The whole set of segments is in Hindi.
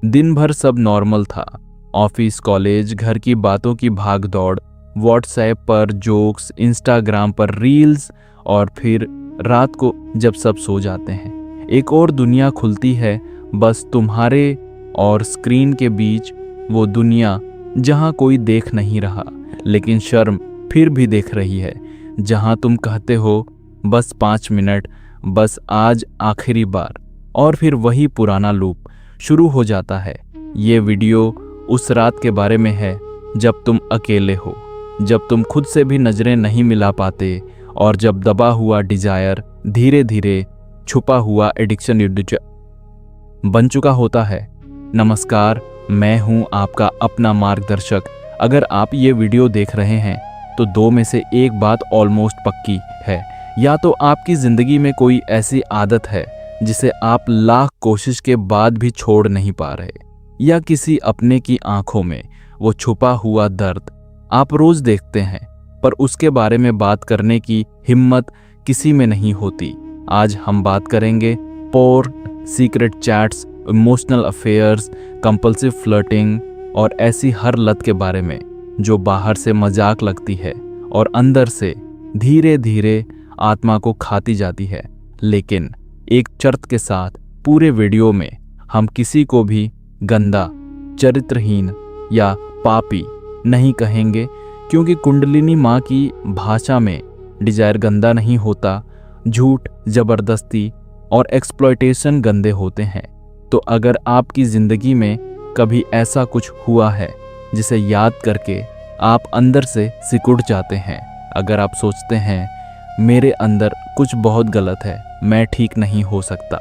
दिन भर सब नॉर्मल था। ऑफिस, कॉलेज, घर की बातों की भाग दौड़, व्हाट्सएप पर जोक्स, इंस्टाग्राम पर रील्स, और फिर रात को जब सब सो जाते हैं एक और दुनिया खुलती है, बस तुम्हारे और स्क्रीन के बीच। वो दुनिया जहां कोई देख नहीं रहा लेकिन शर्म फिर भी देख रही है, जहां तुम कहते हो बस 5 मिनट, बस आज आखिरी बार, और फिर वही पुराना लूप शुरू हो जाता है। ये वीडियो उस रात के बारे में है जब तुम अकेले हो, जब तुम खुद से भी नजरें नहीं मिला पाते, और जब दबा हुआ डिजायर धीरे धीरे छुपा हुआ एडिक्शन बन चुका होता है। नमस्कार, मैं हूं आपका अपना मार्गदर्शक। अगर आप ये वीडियो देख रहे हैं तो दो में से एक बात ऑलमोस्ट पक्की है, या तो आपकी जिंदगी में कोई ऐसी आदत है जिसे आप लाख कोशिश के बाद भी छोड़ नहीं पा रहे, या किसी अपने की आंखों में वो छुपा हुआ दर्द आप रोज देखते हैं पर उसके बारे में बात करने की हिम्मत किसी में नहीं होती। आज हम बात करेंगे porn, secret chats, emotional affairs, compulsive flirting और ऐसी हर लत के बारे में जो बाहर से मजाक लगती है और अंदर से धीरे धीरे आत्मा को खाती जाती है। लेकिन एक शर्त के साथ, पूरे वीडियो में हम किसी को भी गंदा, चरित्रहीन या पापी नहीं कहेंगे, क्योंकि कुंडलिनी माँ की भाषा में डिजायर गंदा नहीं होता, झूठ, जबरदस्ती और एक्सप्लॉयटेशन गंदे होते हैं। तो अगर आपकी जिंदगी में कभी ऐसा कुछ हुआ है जिसे याद करके आप अंदर से सिकुड़ जाते हैं, अगर आप सोचते हैं मेरे अंदर कुछ बहुत गलत है, मैं ठीक नहीं हो सकता,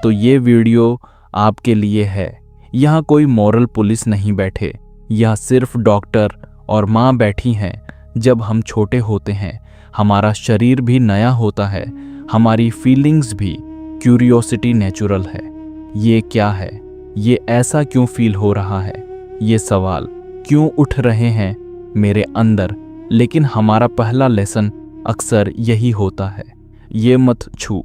तो ये वीडियो आपके लिए है। यहाँ कोई मॉरल पुलिस नहीं बैठे, यह सिर्फ डॉक्टर और माँ बैठी हैं। जब हम छोटे होते हैं हमारा शरीर भी नया होता है, हमारी फीलिंग्स भी, क्यूरियोसिटी नेचुरल है। ये क्या है, ये ऐसा क्यों फील हो रहा है, ये सवाल क्यों उठ रहे हैं मेरे अंदर। लेकिन हमारा पहला लेसन अक्सर यही होता है, ये मत छू,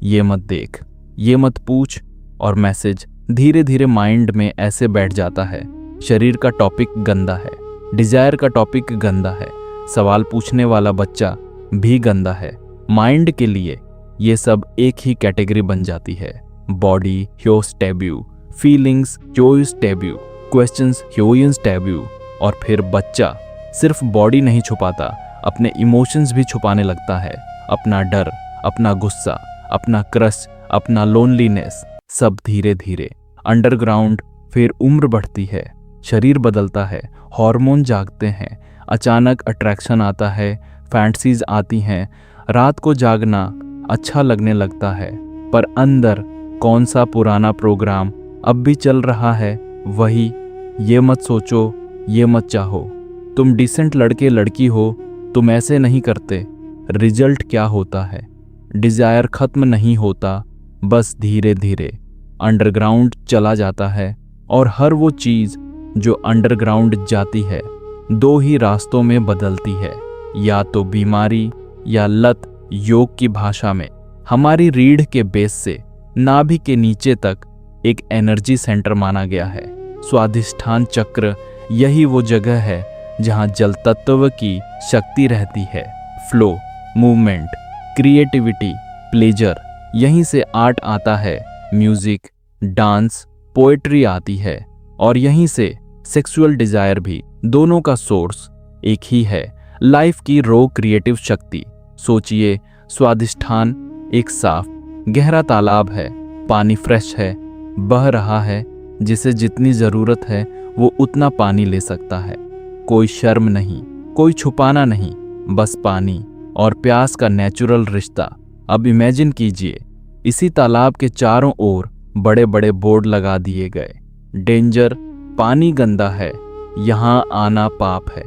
ये मत देख, ये मत पूछ, और मैसेज धीरे धीरे माइंड में ऐसे बैठ जाता है। शरीर का टॉपिक गंदा है, डिजायर का टॉपिक गंदा है, सवाल पूछने वाला बच्चा भी गंदा है। माइंड के लिए ये सब एक ही कैटेगरी बन जाती है। Body was taboo, feelings was taboo, questions was taboo. और फिर बच्चा सिर्फ बॉडी नहीं छुपाता, अपने इमोशंस भी छुपाने लगता है। अपना डर, अपना गुस्सा, अपना क्रश, अपना लोनलीनेस, सब धीरे धीरे अंडरग्राउंड। फिर उम्र बढ़ती है, शरीर बदलता है, हार्मोन जागते हैं, अचानक अट्रैक्शन आता है, फैंटसीज आती हैं, रात को जागना अच्छा लगने लगता है, पर अंदर कौन सा पुराना प्रोग्राम अब भी चल रहा है, वही ये मत सोचो, ये मत चाहो, तुम डिसेंट लड़के लड़की हो, तुम ऐसे नहीं करते। रिजल्ट क्या होता है, डिजायर खत्म नहीं होता, बस धीरे धीरे अंडरग्राउंड चला जाता है। और हर वो चीज जो अंडरग्राउंड जाती है दो ही रास्तों में बदलती है, या तो बीमारी या लत। योग की भाषा में हमारी रीढ़ के बेस से नाभि के नीचे तक एक एनर्जी सेंटर माना गया है। स्वाधिष्ठान चक्र यही वो जगह है जहां जल तत्व की शक्ति रहती है। फ्लो, मूवमेंट, क्रिएटिविटी, प्लेजर, यहीं से आर्ट आता है, म्यूजिक, डांस, पोएट्री आती है, और यहीं से सेक्सुअल डिजायर भी। दोनों का सोर्स एक ही है, लाइफ की रॉ क्रिएटिव शक्ति। सोचिए, स्वादिष्ठान एक साफ गहरा तालाब है, पानी फ्रेश है, बह रहा है, जिसे जितनी जरूरत है वो उतना पानी ले सकता है। कोई शर्म नहीं, कोई छुपाना नहीं, बस पानी और प्यास का नेचुरल रिश्ता। अब इमेजिन कीजिए, इसी तालाब के चारों ओर बड़े बड़े बोर्ड लगा दिए गए, डेंजर, पानी गंदा है, यहाँ आना पाप है,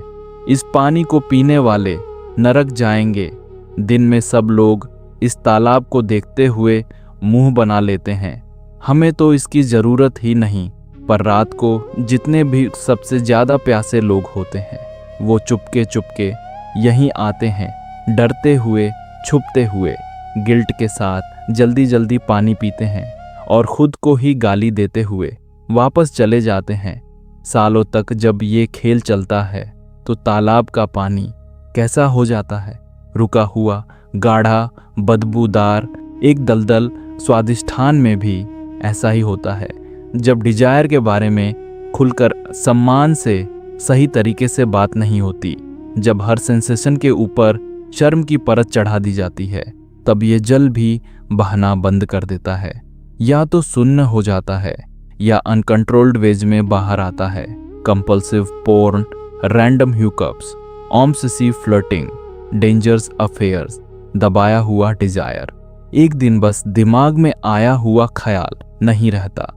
इस पानी को पीने वाले नरक जाएंगे। दिन में सब लोग इस तालाब को देखते हुए मुंह बना लेते हैं, हमें तो इसकी जरूरत ही नहीं। पर रात को जितने भी सबसे ज्यादा प्यासे लोग होते हैं वो चुपके चुपके यहीं आते हैं, डरते हुए, छुपते हुए, गिल्ट के साथ जल्दी जल्दी पानी पीते हैं और खुद को ही गाली देते हुए वापस चले जाते हैं। सालों तक जब ये खेल चलता है तो तालाब का पानी कैसा हो जाता है, रुका हुआ, गाढ़ा, बदबूदार। एक दलदल स्वादिष्ठान में भी ऐसा ही होता है। जब डिजायर के बारे में खुलकर सम्मान से सही तरीके से बात नहीं होती, जब हर सेंसेशन के ऊपर शर्म की परत चढ़ा दी जाती है, तब ये जल भी बहना बंद कर देता है। या तो सुन्न हो जाता है या अनकंट्रोल्ड वेज में बाहर आता है। Compulsive porn, random hookups, obsessive flirting, dangerous affairs, दबाया हुआ डिजायर। एक दिन बस दिमाग में आया हुआ ख्याल नहीं रहता,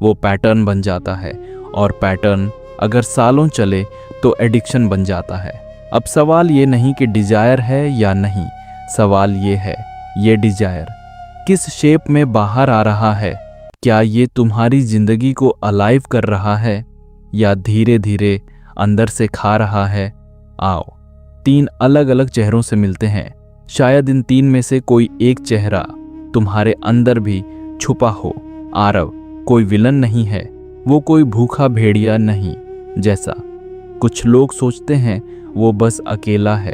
वो पैटर्न बन जाता है। और पैटर्न अगर सालों चले तो एडिक्शन बन जाता है। अब सवाल ये नहीं कि डिजायर है या नहीं, सवाल ये है ये डिजायर किस शेप में बाहर आ रहा है। क्या ये तुम्हारी जिंदगी को अलाइव कर रहा है या धीरे धीरे अंदर से खा रहा है। आओ 3 अलग अलग चेहरों से मिलते हैं। शायद इन 3 में से कोई एक चेहरा तुम्हारे अंदर भी छुपा हो। आरव कोई विलन नहीं है, वो कोई भूखा भेड़िया नहीं जैसा कुछ लोग सोचते हैं। वो बस अकेला है,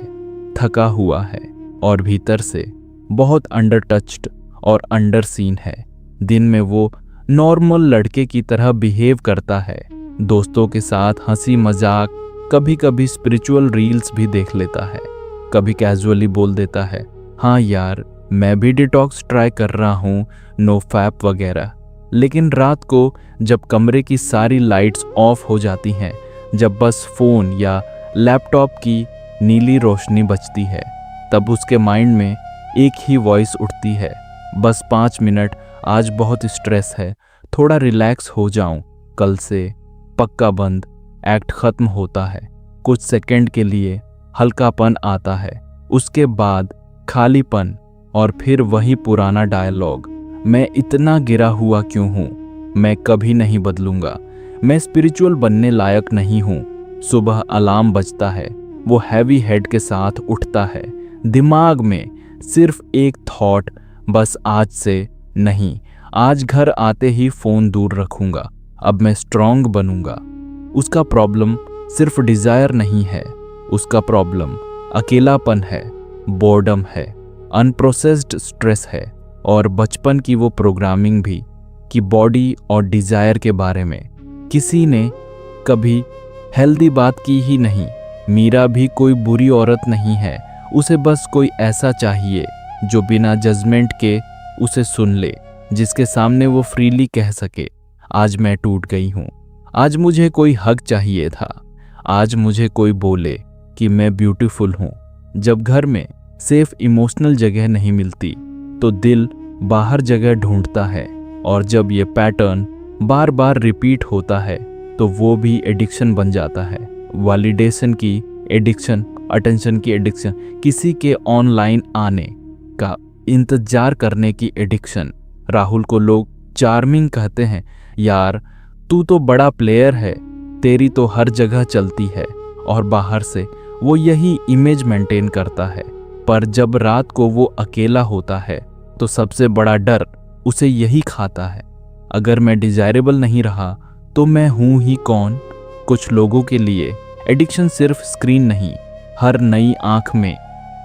थका हुआ है और भीतर से बहुत अंडर टच्ड और अंडर सीन है। दिन में वो नॉर्मल लड़के की तरह बिहेव करता है, दोस्तों के साथ हंसी मजाक, कभी कभी स्पिरिचुअल रील्स भी देख लेता है, कभी कैजुअली बोल देता है हाँ यार मैं भी डिटॉक्स ट्राई कर रहा हूँ, नो फैप वगैरह। लेकिन रात को जब कमरे की सारी लाइट्स ऑफ हो जाती हैं, जब बस फोन या लैपटॉप की नीली रोशनी बचती है, तब उसके माइंड में एक ही वॉइस उठती है, बस 5 मिनट, आज बहुत स्ट्रेस है, थोड़ा रिलैक्स हो जाऊं, कल से पक्का बंद। एक्ट खत्म होता है, कुछ सेकंड के लिए हल्कापन आता है, उसके बाद खालीपन और फिर वही पुराना डायलॉग, मैं इतना गिरा हुआ क्यों हूँ, मैं कभी नहीं बदलूंगा, मैं स्पिरिचुअल बनने लायक नहीं हूँ। सुबह अलार्म बजता है, वो हैवी हेड के साथ उठता है, दिमाग में सिर्फ एक थॉट, बस आज से नहीं, आज घर आते ही फोन दूर रखूंगा, अब मैं स्ट्रांग बनूंगा। उसका प्रॉब्लम सिर्फ डिजायर नहीं है, उसका प्रॉब्लम अकेलापन है, बोर्डम है, अनप्रोसेस्ड स्ट्रेस है और बचपन की वो प्रोग्रामिंग भी कि बॉडी और डिजायर के बारे में किसी ने कभी हेल्दी बात की ही नहीं। मीरा भी कोई बुरी औरत नहीं है, उसे बस कोई ऐसा चाहिए जो बिना जजमेंट के उसे सुन ले, जिसके सामने वो फ्रीली कह सके आज मैं टूट गई हूँ, आज मुझे कोई हक चाहिए था, आज मुझे कोई बोले कि मैं ब्यूटीफुल हूँ। जब घर में सेफ इमोशनल जगह नहीं मिलती तो दिल बाहर जगह ढूंढता है, और जब ये पैटर्न बार बार रिपीट होता है तो वो भी एडिक्शन बन जाता है। वैलिडेशन की एडिक्शन, अटेंशन की एडिक्शन, किसी के ऑनलाइन आने का इंतजार करने की एडिक्शन। राहुल को लोग चार्मिंग कहते हैं, यार तू तो बड़ा प्लेयर है, तेरी तो हर जगह चलती है, और बाहर से वो यही इमेज मेंटेन करता है। पर जब रात को वो अकेला होता है तो सबसे बड़ा डर उसे यही खाता है, अगर मैं डिजायरेबल नहीं रहा तो मैं हूं ही कौन। कुछ लोगों के लिए एडिक्शन सिर्फ स्क्रीन नहीं, हर नई आंख में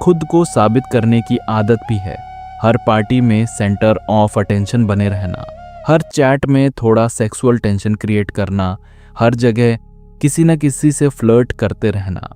खुद को साबित करने की आदत भी है। हर पार्टी में सेंटर ऑफ अटेंशन बने रहना, हर चैट में थोड़ा सेक्सुअल टेंशन क्रिएट करना, हर जगह किसी न किसी से फ्लर्ट करते रहना।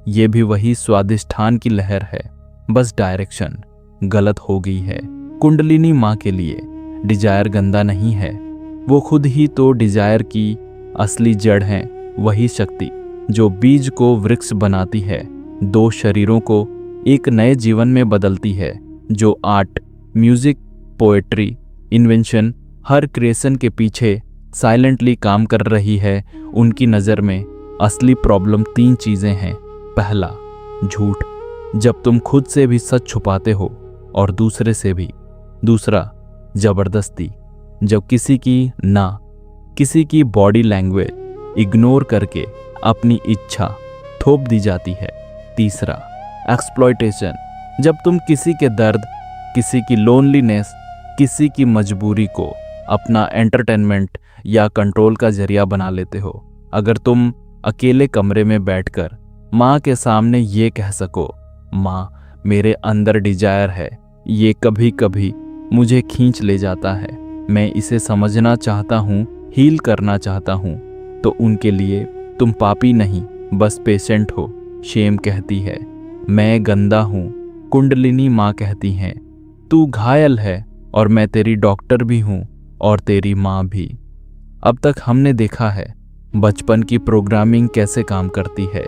ये भी वही स्वादिष्ठान की लहर है, बस डायरेक्शन गलत हो गई है। कुंडलिनी माँ के लिए डिजायर गंदा नहीं है, वो खुद ही तो डिजायर की असली जड़ है, वही शक्ति जो बीज को वृक्ष बनाती है, 2 शरीरों को एक नए जीवन में बदलती है, जो आर्ट, म्यूजिक, पोएट्री, इन्वेंशन, हर क्रिएशन के पीछे साइलेंटली काम कर रही है। उनकी नज़र में असली प्रॉब्लम 3 चीज़ें हैं। पहला, झूठ, जब तुम खुद से भी सच छुपाते हो और दूसरे से भी। दूसरा, जबरदस्ती, जब किसी की ना, किसी की बॉडी लैंग्वेज इग्नोर करके अपनी इच्छा थोप दी जाती है। तीसरा, एक्सप्लॉयटेशन, जब तुम किसी के दर्द, किसी की लोनलीनेस, किसी की मजबूरी को अपना एंटरटेनमेंट या कंट्रोल का जरिया बना लेते हो। अगर तुम अकेले कमरे में बैठकर माँ के सामने ये कह सको, माँ मेरे अंदर डिजायर है, ये कभी कभी मुझे खींच ले जाता है, मैं इसे समझना चाहता हूँ, हील करना चाहता हूँ, तो उनके लिए तुम पापी नहीं बस पेशेंट हो। शेम कहती है मैं गंदा हूँ, कुंडलिनी माँ कहती हैं तू घायल है और मैं तेरी डॉक्टर भी हूँ और तेरी माँ भी। अब तक हमने देखा है बचपन की प्रोग्रामिंग कैसे काम करती है,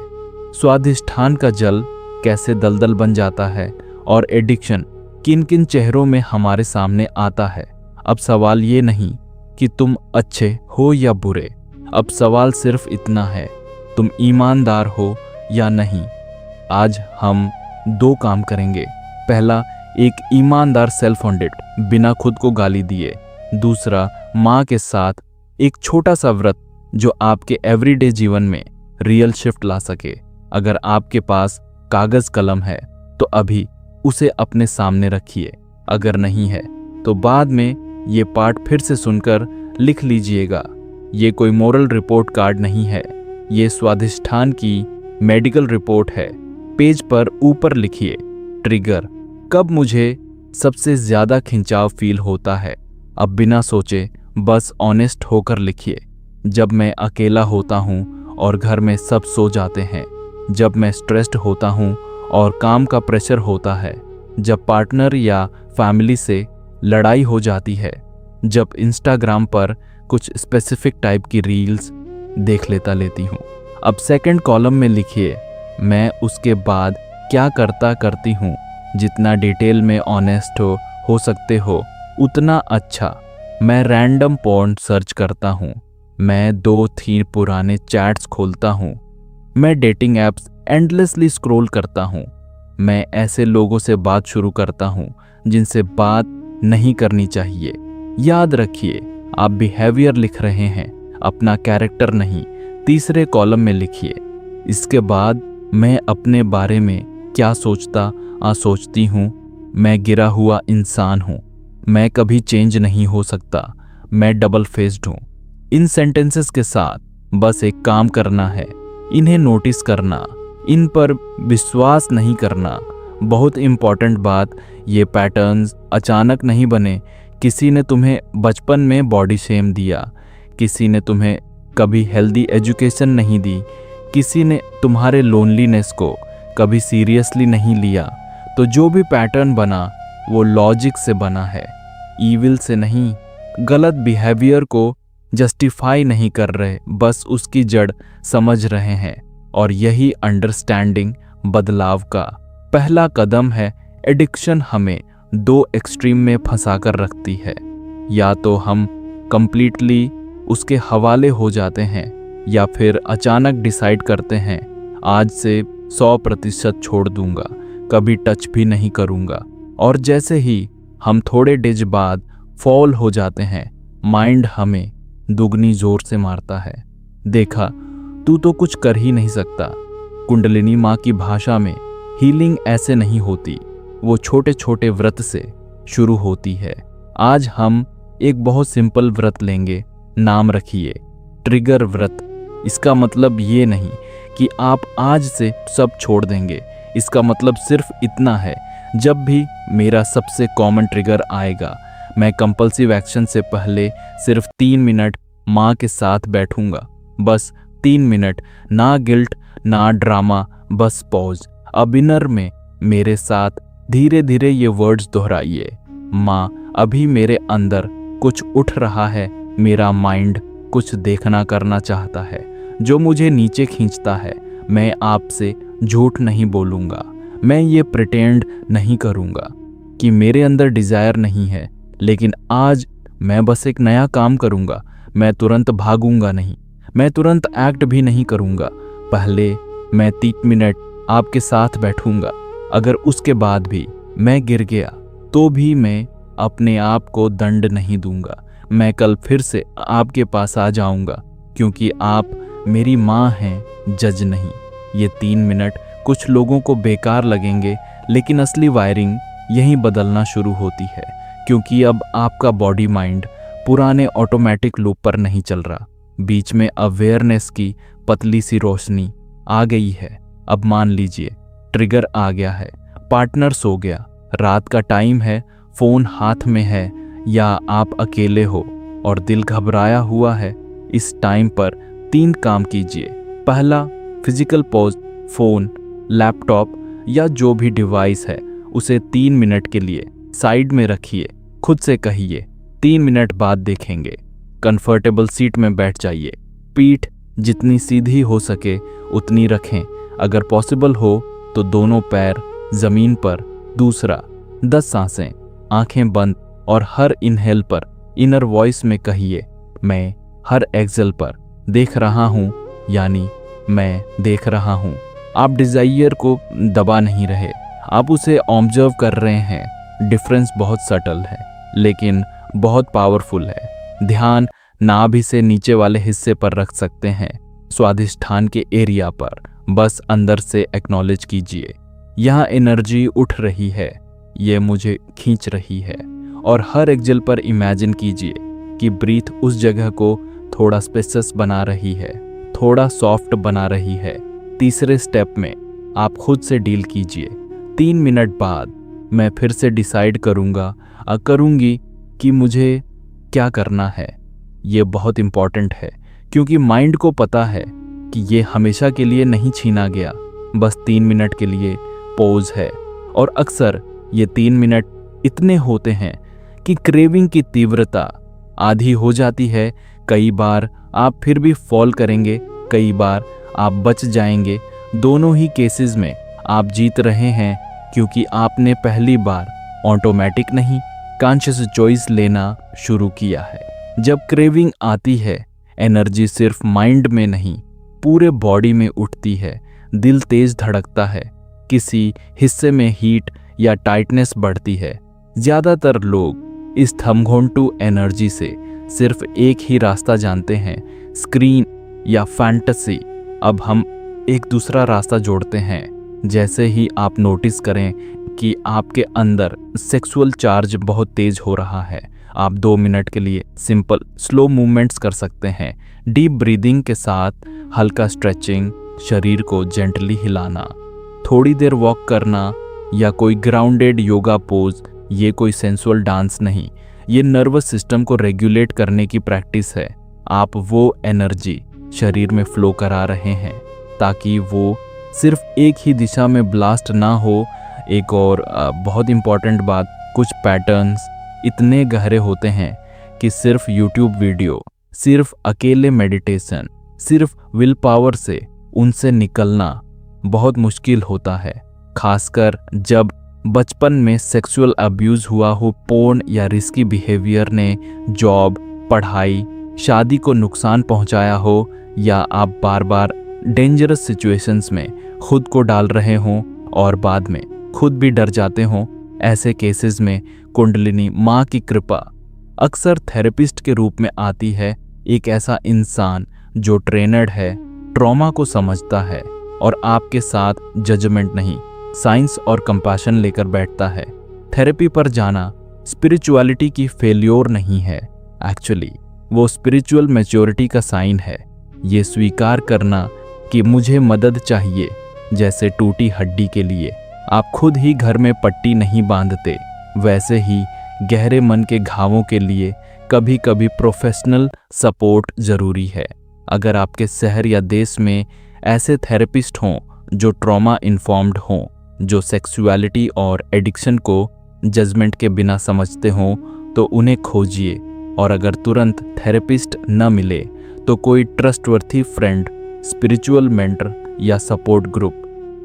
स्वादिष्ठान का जल कैसे दलदल बन जाता है और एडिक्शन किन किन चेहरों में हमारे सामने आता है। अब सवाल ये नहीं कि तुम अच्छे हो या बुरे, अब सवाल सिर्फ इतना है तुम ईमानदार हो या नहीं। आज हम 2 काम करेंगे। पहला, एक ईमानदार सेल्फ ऑडिट बिना खुद को गाली दिए। दूसरा, माँ के साथ एक छोटा सा व्रत जो आपके एवरीडे जीवन में रियल शिफ्ट ला सके। अगर आपके पास कागज कलम है तो अभी उसे अपने सामने रखिए, अगर नहीं है तो बाद में ये पार्ट फिर से सुनकर लिख लीजिएगा। ये कोई मोरल रिपोर्ट कार्ड नहीं है, ये स्वादिष्ठान की मेडिकल रिपोर्ट है। पेज पर ऊपर लिखिए ट्रिगर, कब मुझे सबसे ज्यादा खिंचाव फील होता है। अब बिना सोचे बस ऑनेस्ट होकर लिखिए। जब मैं अकेला होता हूँ और घर में सब सो जाते हैं, जब मैं स्ट्रेस्ड होता हूँ और काम का प्रेशर होता है, जब पार्टनर या फैमिली से लड़ाई हो जाती है, जब इंस्टाग्राम पर कुछ स्पेसिफिक टाइप की रील्स देख लेती हूँ। अब सेकंड कॉलम में लिखिए मैं उसके बाद क्या करती हूँ। जितना डिटेल में ऑनेस्ट हो सकते हो उतना अच्छा। मैं रैंडम पॉर्न सर्च करता हूँ, मैं 2-3 पुराने चैट्स खोलता हूँ, मैं डेटिंग एप्स एंडलेसली स्क्रॉल करता हूँ, मैं ऐसे लोगों से बात शुरू करता हूँ जिनसे बात नहीं करनी चाहिए। याद रखिए आप बिहेवियर लिख रहे हैं, अपना कैरेक्टर नहीं। तीसरे कॉलम में लिखिए इसके बाद मैं अपने बारे में क्या सोचती हूँ। मैं गिरा हुआ इंसान हूँ, मैं कभी चेंज नहीं हो सकता, मैं डबल फेस्ड हूँ। इन सेंटेंसेस के साथ बस एक काम करना है, इन्हें नोटिस करना, इन पर विश्वास नहीं करना। बहुत इंपॉर्टेंट बात, ये पैटर्न्स अचानक नहीं बने। किसी ने तुम्हें बचपन में बॉडी शेम दिया, किसी ने तुम्हें कभी हेल्दी एजुकेशन नहीं दी, किसी ने तुम्हारे लोनलीनेस को कभी सीरियसली नहीं लिया। तो जो भी पैटर्न बना वो लॉजिक से बना है, ईविल से नहीं। गलत बिहेवियर को जस्टिफाई नहीं कर रहे, बस उसकी जड़ समझ रहे हैं। और यही अंडरस्टैंडिंग बदलाव का पहला कदम है। एडिक्शन हमें 2 एक्सट्रीम में फंसा कर रखती है, या तो हम कंप्लीटली उसके हवाले हो जाते हैं या फिर अचानक डिसाइड करते हैं आज से 100% छोड़ दूंगा, कभी टच भी नहीं करूंगा। और जैसे ही हम थोड़े डेज बाद फॉल हो जाते हैं, माइंड हमें दुगनी जोर से मारता है, देखा तू तो कुछ कर ही नहीं सकता। कुंडलिनी माँ की भाषा में हीलिंग ऐसे नहीं होती, वो छोटे छोटे व्रत से शुरू होती है। आज हम एक बहुत सिंपल व्रत लेंगे, नाम रखिए ट्रिगर व्रत। इसका मतलब ये नहीं कि आप आज से सब छोड़ देंगे, इसका मतलब सिर्फ इतना है, जब भी मेरा सबसे कॉमन ट्रिगर आएगा, मैं कंपल्सिव एक्शन से पहले सिर्फ 3 मिनट माँ के साथ बैठूंगा, बस 3 मिनट, ना गिल्ट ना ड्रामा, बस पॉज। अब इनर में मेरे साथ धीरे धीरे ये वर्ड्स दोहराइए, माँ अभी मेरे अंदर कुछ उठ रहा है, मेरा माइंड कुछ देखना करना चाहता है जो मुझे नीचे खींचता है। मैं आपसे झूठ नहीं बोलूँगा, मैं ये प्रिटेंड नहीं करूँगा कि मेरे अंदर डिज़ायर नहीं है, लेकिन आज मैं बस एक नया काम करूँगा। मैं तुरंत भागूंगा नहीं, मैं तुरंत एक्ट भी नहीं करूँगा। पहले मैं 3 मिनट आपके साथ बैठूंगा। अगर उसके बाद भी मैं गिर गया तो भी मैं अपने आप को दंड नहीं दूंगा। मैं कल फिर से आपके पास आ जाऊंगा क्योंकि आप मेरी माँ हैं, जज नहीं। ये 3 मिनट कुछ लोगों को बेकार लगेंगे, लेकिन असली वायरिंग यहीं बदलना शुरू होती है, क्योंकि अब आपका बॉडी माइंड पुराने ऑटोमेटिक लूप पर नहीं चल रहा। बीच में अवेयरनेस की पतली सी रोशनी आ गई है। अब मान लीजिए ट्रिगर आ गया है, पार्टनर सो गया, रात का टाइम है, फोन हाथ में है या आप अकेले हो और दिल घबराया हुआ है। इस टाइम पर 3 काम कीजिए। पहला, फिजिकल पॉज, फोन, लैपटॉप या जो भी डिवाइस है उसे 3 मिनट के लिए साइड में रखिए। खुद से कहिए 3 मिनट बाद देखेंगे। कंफर्टेबल सीट में बैठ जाइए। पीठ जितनी सीधी हो सके उतनी रखें। अगर पॉसिबल हो तो दोनों पैर जमीन पर। दूसरा, 10 सांसें, आंखें बंद और हर इनहेल पर इनर वॉइस में कहिए मैं, हर एक्सेल पर देख रहा हूं, यानी मैं देख रहा हूं। आप डिजायर को दबा नहीं रहे, आप उसे ऑब्जर्व कर रहे हैं। डिफरेंस बहुत सटल है लेकिन बहुत पावरफुल है। ध्यान नाभि से नीचे वाले हिस्से पर रख सकते हैं, स्वादिष्ठान के एरिया पर। बस अंदर से एक्नॉलेज कीजिए, यहाँ एनर्जी उठ रही है, ये मुझे खींच रही है। और हर एक्सेल पर इमेजिन कीजिए कि ब्रीथ उस जगह को थोड़ा स्पेसियस बना रही है, थोड़ा सॉफ्ट बना रही है। तीसरे स्टेप में आप खुद से डील कीजिए। 3 मिनट बाद मैं फिर से डिसाइड करूंगी कि मुझे क्या करना है। ये बहुत इंपॉर्टेंट है क्योंकि माइंड को पता है कि ये हमेशा के लिए नहीं छीना गया, बस 3 मिनट के लिए पॉज है। और अक्सर ये 3 मिनट इतने होते हैं कि क्रेविंग की तीव्रता आधी हो जाती है। कई बार आप फिर भी फॉल करेंगे, कई बार आप बच जाएंगे। दोनों ही केसेस में आप जीत रहे हैं क्योंकि आपने पहली बार ऑटोमेटिक नहीं, कॉन्शियस चॉइस लेना शुरू किया है। जब क्रेविंग आती है, एनर्जी सिर्फ माइंड में नहीं पूरे बॉडी में उठती है। दिल तेज धड़कता है, किसी हिस्से में हीट या टाइटनेस बढ़ती है। ज्यादातर लोग इस थमघोंटू एनर्जी से सिर्फ एक ही रास्ता जानते हैं, स्क्रीन या फैंटेसी। अब हम एक दूसरा रास्ता जोड़ते हैं। जैसे ही आप नोटिस करें कि आपके अंदर सेक्सुअल चार्ज बहुत तेज हो रहा है, आप 2 मिनट के लिए सिंपल स्लो मूवमेंट्स कर सकते हैं। डीप ब्रीदिंग के साथ हल्का स्ट्रेचिंग, शरीर को जेंटली हिलाना, थोड़ी देर वॉक करना या कोई ग्राउंडेड योगा पोज। ये कोई सेंसुअल डांस नहीं, ये नर्वस सिस्टम को रेगुलेट करने की प्रैक्टिस है। आप वो एनर्जी शरीर में फ्लो करा रहे हैं ताकि वो सिर्फ एक ही दिशा में ब्लास्ट ना हो। एक और बहुत इंपॉर्टेंट बात, कुछ पैटर्न्स इतने गहरे होते हैं कि सिर्फ यूट्यूब वीडियो, सिर्फ अकेले मेडिटेशन, सिर्फ विल पावर से उनसे निकलना बहुत मुश्किल होता है। खासकर जब बचपन में सेक्सुअल अब्यूज हुआ हो, पोर्न या रिस्की बिहेवियर ने जॉब, पढ़ाई, शादी को नुकसान पहुंचाया हो, या आप बार बार डेंजरस सिचुएशंस में खुद को डाल रहे हों और बाद में खुद भी डर जाते हों। ऐसे केसेस में कुंडलिनी माँ की कृपा अक्सर थेरेपिस्ट के रूप में आती है। एक ऐसा इंसान जो ट्रेनर्ड है, ट्रॉमा को समझता है और आपके साथ जजमेंट नहीं, साइंस और कंपैशन लेकर बैठता है। थेरेपी पर जाना स्पिरिचुअलिटी की फेल्योर नहीं है, एक्चुअली वो स्पिरिचुअल मैच्योरिटी का साइन है। ये स्वीकार करना कि मुझे मदद चाहिए, जैसे टूटी हड्डी के लिए आप खुद ही घर में पट्टी नहीं बांधते, वैसे ही गहरे मन के घावों के लिए कभी कभी प्रोफेशनल सपोर्ट जरूरी है। अगर आपके शहर या देश में ऐसे थेरेपिस्ट हों जो ट्रॉमा इन्फॉर्म्ड हों, जो सेक्सुअलिटी और एडिक्शन को जजमेंट के बिना समझते हों, तो उन्हें खोजिए। और अगर तुरंत थेरेपिस्ट न मिले तो कोई ट्रस्टवर्थी फ्रेंड, स्पिरिचुअल मेंटर या सपोर्ट ग्रुप,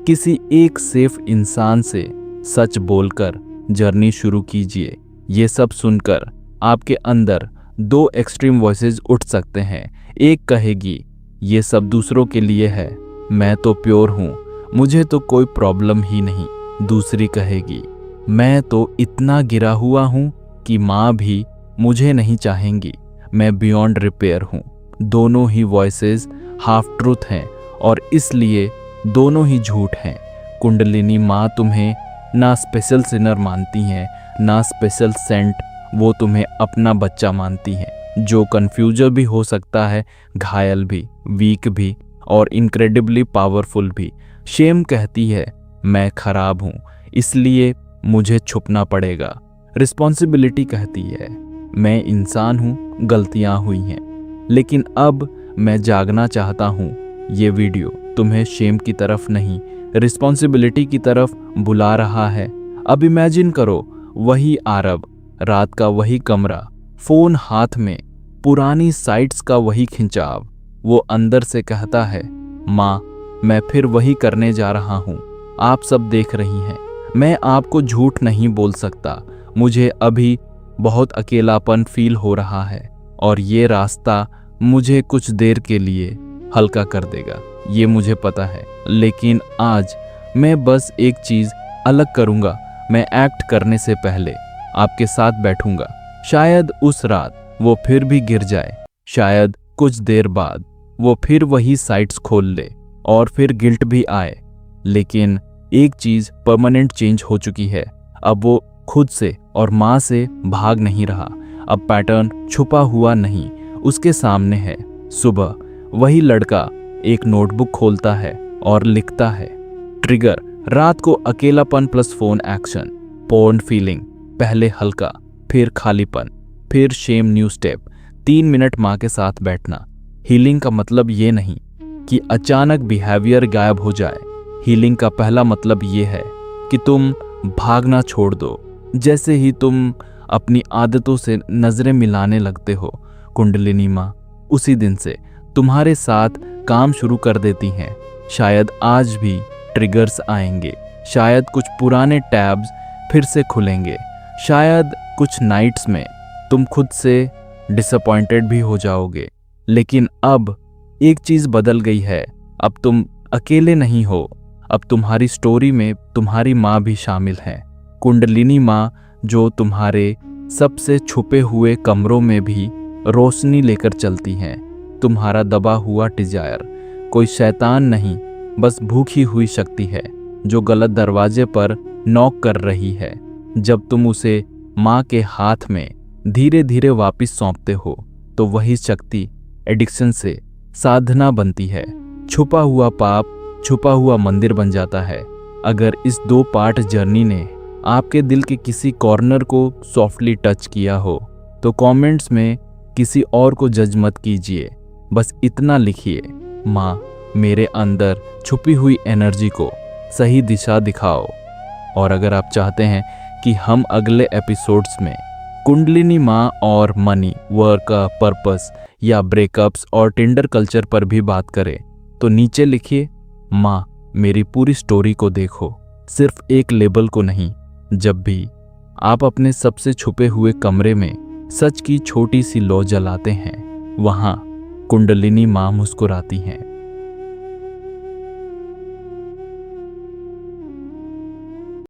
किसी एक सेफ इंसान से सच बोलकर जर्नी शुरू कीजिए। ये सब सुनकर आपके अंदर 2 एक्सट्रीम वॉइसेस उठ सकते हैं। एक कहेगी ये सब दूसरों के लिए है, मैं तो प्योर हूँ, मुझे तो कोई प्रॉब्लम ही नहीं। दूसरी कहेगी मैं तो इतना गिरा हुआ हूँ कि माँ भी मुझे नहीं चाहेंगी, मैं बियॉन्ड रिपेयर हूँ। दोनों ही वॉइसेस हाफ ट्रूथ हैं और इसलिए दोनों ही झूठ हैं। कुंडलिनी माँ तुम्हें ना स्पेशल सिनर मानती हैं, ना स्पेशल सेंट, वो तुम्हें अपना बच्चा मानती हैं। जो कन्फ्यूजर भी हो सकता है, घायल भी, वीक भी और इनक्रेडिबली पावरफुल भी। शेम कहती है मैं खराब हूं इसलिए मुझे छुपना पड़ेगा। रिस्पॉन्सिबिलिटी कहती है मैं इंसान हूं, गलतियां हुई हैं, लेकिन अब मैं जागना चाहता हूं। ये वीडियो तुम्हें शेम की तरफ नहीं, रिस्पॉन्सिबिलिटी की तरफ बुला रहा है। अब इमेजिन करो, वही आरब, रात का वही कमरा, फोन हाथ में, पुरानी साइट्स का वही खिंचाव। वो अंदर से कहता है माँ मैं फिर वही करने जा रहा हूँ, आप सब देख रही हैं। मैं आपको झूठ नहीं बोल सकता, मुझे अभी बहुत अकेलापन फील हो रहा है और ये रास्ता मुझे कुछ देर के लिए हल्का कर देगा, ये मुझे पता है। लेकिन आज मैं बस एक चीज़ अलग करूँगा, मैं एक्ट करने से पहले आपके साथ बैठूंगा। शायद उस रात वो फिर भी गिर जाए, शायद कुछ देर बाद वो फिर वही साइट्स खोल ले और फिर गिल्ट भी आए, लेकिन एक चीज़ परमानेंट चेंज हो चुकी है। अब वो खुद से और माँ से भाग नहीं रहा। अब पैटर्न छुपा हुआ नहीं, उसके सामने है। सुबह वही लड़का एक नोटबुक खोलता है और लिखता है। ट्रिगर, रात को अकेलापन plus phone action, porn feeling, पहले हल्का, फिर खालीपन, फिर शेम न्यू स्टेप, 3 मिनट माँ के साथ बैठना। हीलिंग का मतलब ये नहीं कि अचानक बिहेवियर गायब हो जाए। हीलिंग का पहला मतलब ये है कि तुम भागना छोड़ दो। जैसे ही तुम अपनी आदतों से नजरें मिलाने लगते हो, कुंडलिनी माँ उसी दिन से तुम्हारे साथ काम शुरू कर देती हैं। शायद आज भी ट्रिगर्स आएंगे, शायद कुछ पुराने टैब्स फिर से खुलेंगे, शायद कुछ नाइट्स में तुम खुद से डिसअपॉइंटेड भी हो जाओगे। लेकिन अब एक चीज़ बदल गई है, अब तुम अकेले नहीं हो, अब तुम्हारी स्टोरी में तुम्हारी माँ भी शामिल है। कुंडलिनी माँ जो तुम्हारे सबसे छुपे हुए कमरों में भी रोशनी लेकर चलती हैं। तुम्हारा दबा हुआ डिजायर कोई शैतान नहीं, बस भूखी हुई शक्ति है जो गलत दरवाजे पर नॉक कर रही है। जब तुम उसे माँ के हाथ में धीरे धीरे वापस सौंपते हो तो वही शक्ति एडिक्शन से साधना बनती है। छुपा हुआ पाप छुपा हुआ मंदिर बन जाता है। अगर इस 2 पार्ट जर्नी ने आपके दिल के किसी कॉर्नर को सॉफ्टली टच किया हो तो कमेंट्स में किसी और को जज मत कीजिए, बस इतना लिखिए, माँ मेरे अंदर छुपी हुई एनर्जी को सही दिशा दिखाओ। और अगर आप चाहते हैं कि हम अगले एपिसोड्स में कुंडलिनी माँ और मनी, वर्क, पर्पस या ब्रेकअप्स और टिंडर कल्चर पर भी बात करें तो नीचे लिखिए, माँ मेरी पूरी स्टोरी को देखो, सिर्फ एक लेबल को नहीं। जब भी आप अपने सबसे छुपे हुए कमरे में सच की छोटी सी लौ जलाते हैं, वहाँ कुंडलिनी माँ मुस्कुराती हैं।